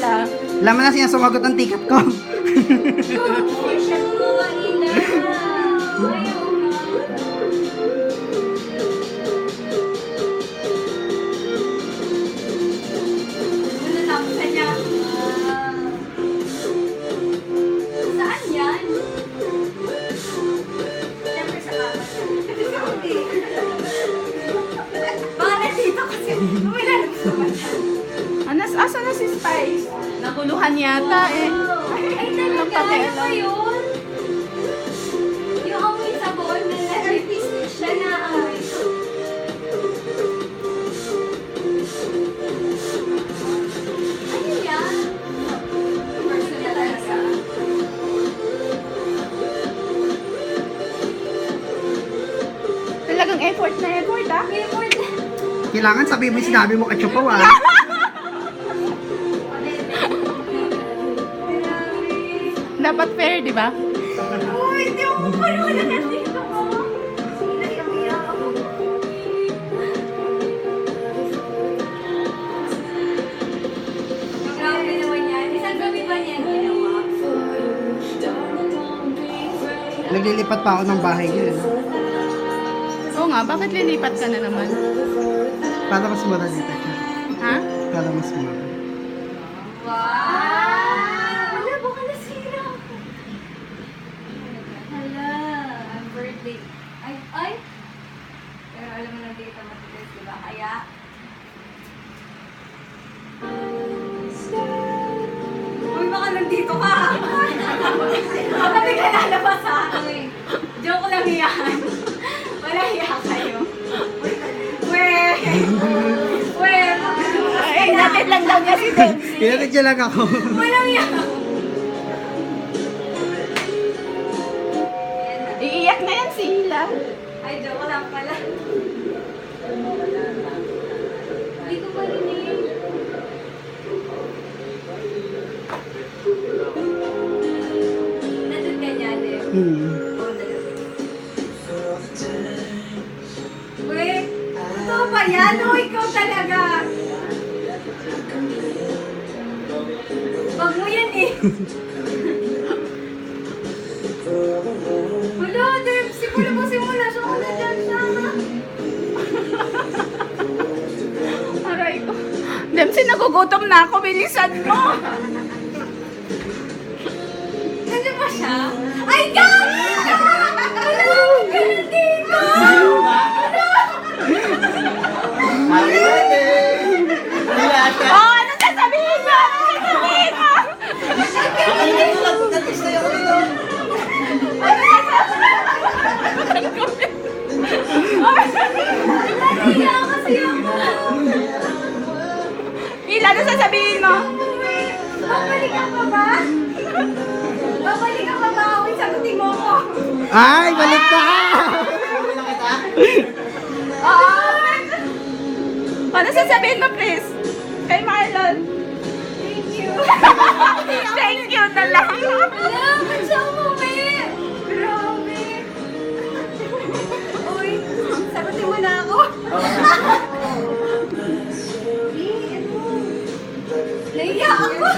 ah. Laman na siya sumagot ng ticket ko. Saan yan? Siyempre sa kama. Baka nandito kasi. Wala na gusto mo dyan. Asa na si Spice? Naguluhan yata eh. Ay, talaga? Ano ba yun? Yung amoy sabon na artist siya na amoy. Ano yan? Personal talaga. Talagang effort na effort ah. Favorite na. Kailangan sabihin mo yung sinabi mo kay Chupaw ah. Dapat fair, di ba? Uy, hindi ako parang wala nandito ko. Iyak ako. Grabe naman yan. Isang gabi ba niyan ginawa? Naglilipat pa ako ng bahay niya. Oo nga, bakit lilipat ka na naman? Para mas mura dito siya. Ha? Para mas mura. Wow! Wala, baka nasira ako. Hala, ang birthday. Ay! Pero alam mo na dito matigas, diba? Kaya... Uy, baka nandito ka! Baka bigla lalabas sa akin. Joke lang yan. Wala hiya kayo. Weh! Weh! Ay, natin lang daw niya si Debs. Kinatid lang ako. Walang hiya. Iiyak na yan si Hila. Ay, joke lang pala. Hindi ko marinig. Nandun ka niya, Deb. Uy, totoo ba yan? O, ikaw talaga. Wag mo yan eh. Wala, Deb. Simula mo simula. So, wala dyan siya. Aray ko. Debs, nagugutom na ako. Bilisan mo. Nandiyan ba siya? Ay, gagi! Wala, ganun dito! Oh, ano sasabihin mo? Ano sasabihin mo? Nahiya kasi ako. Hila, ano sasabihin mo? Babalik ka pa ba? Babalik ka pa ba? Okay, sagutin mo ko. Ay, balik ka! Oo. Ano sasabihin mo, please? Kay Marlon. Thank you. Thank you na lang. Wala, ba't siya umuwi? Grabe. Uy, sagutin mo na ako. Nahiya ako.